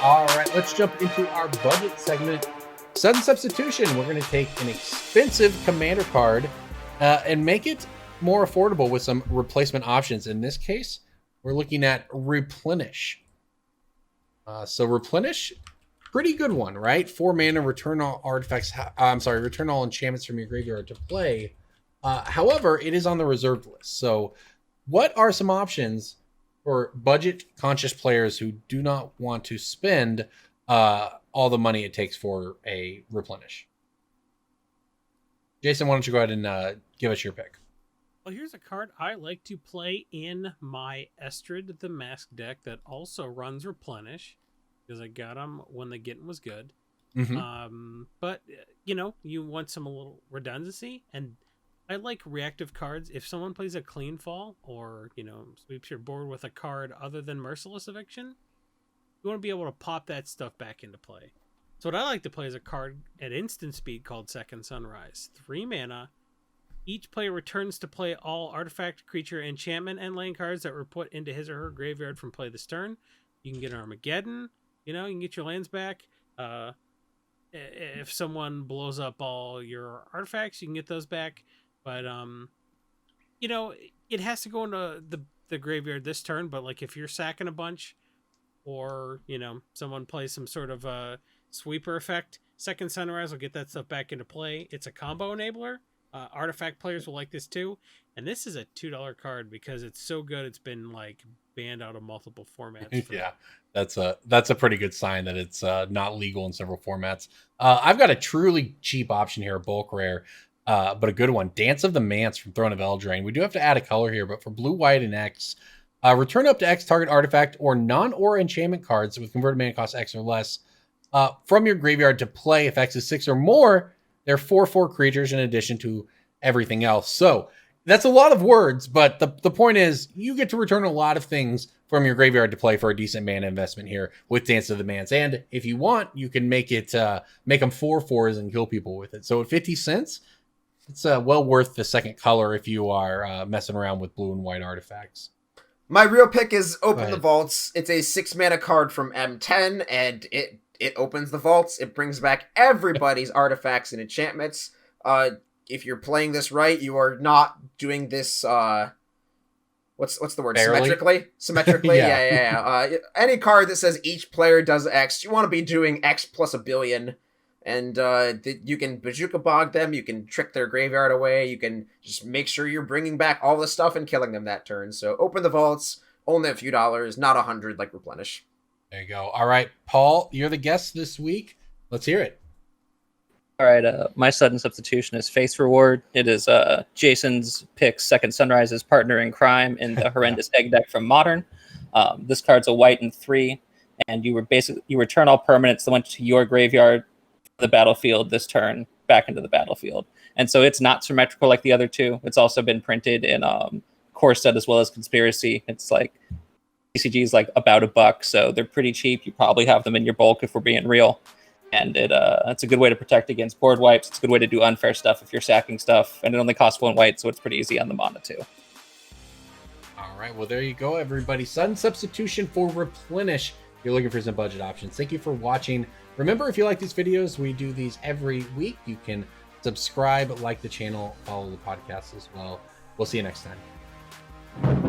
All right, let's jump into our budget segment. Sudden Substitution. We're going to take an expensive commander card and make it more affordable with some replacement options. In this case, we're looking at Replenish. So Replenish, pretty good one, right? 4 mana, return all artifacts. Return all enchantments from your graveyard to play. However, it is on the reserved list. So what are some options for budget-conscious players who do not want to spend all the money it takes for a Replenish? Jason, why don't you go ahead and give us your pick? Well, here's a card I like to play in my Estrid the Mask deck that also runs Replenish, because I got them when the getting was good. Mm-hmm. But, you want some a little redundancy, and I like reactive cards. If someone plays a clean fall or, sweeps your board with a card other than Merciless Eviction, you want to be able to pop that stuff back into play. So what I like to play is a card at instant speed called Second Sunrise. 3 mana. Each player returns to play all artifact, creature, enchantment, and land cards that were put into his or her graveyard from play this turn. You can get Armageddon. You can get your lands back. If someone blows up all your artifacts, you can get those back. But, it has to go into the graveyard this turn. But, if you're sacking a bunch or, someone plays some sort of sweeper effect, Second Sunrise will get that stuff back into play. It's a combo enabler. Artifact players will like this too. And this is a $2 card because it's so good it's been, banned out of multiple formats. Yeah, that's a pretty good sign that it's not legal in several formats. I've got a truly cheap option here, bulk rare. But a good one. Dance of the Manse from Throne of Eldraine. We do have to add a color here, but for blue, white, and X, return up to X target artifact or non-aura enchantment cards with converted mana cost X or less from your graveyard to play. If X is 6 or more, they're 4/4 creatures in addition to everything else. So that's a lot of words, but the point is you get to return a lot of things from your graveyard to play for a decent mana investment here with Dance of the Manse. And if you want, you can make them 4/4s and kill people with it. So at 50 cents, it's well worth the second color if you are messing around with blue and white artifacts. My real pick is Open the Vaults. It's a 6 mana card from M10, and it opens the vaults. It brings back everybody's artifacts and enchantments. If you're playing this right, you are not doing this. What's the word? Barely? Symmetrically. Yeah. Yeah. Any card that says each player does X, you want to be doing X plus a billion. And you can Bazooka Bog them, you can trick their graveyard away, you can just make sure you're bringing back all the stuff and killing them that turn. So Open the Vaults, only a few dollars, not 100 like Replenish. There you go. All right, Paul, you're the guest this week. Let's hear it. All right, my sudden substitution is Face Reward. It is Jason's pick, Second Sunrise's partner in crime in the horrendous egg deck from Modern. This card's a white and 3, and you return all permanents that went to your graveyard, the battlefield this turn, back into the battlefield. And so it's not symmetrical like the other two. It's also been printed in Core Set as well as Conspiracy. It's TCG is about $1, so they're pretty cheap. You probably have them in your bulk if we're being real. And it's a good way to protect against board wipes. It's a good way to do unfair stuff if you're sacking stuff. And it only costs 1 white, so it's pretty easy on the mana too. All right, well, there you go, everybody. Sudden Substitution for Replenish. If you're looking for some budget options. Thank you for watching. Remember, if you like these videos, we do these every week. You can subscribe, like the channel, follow the podcast as well. We'll see you next time.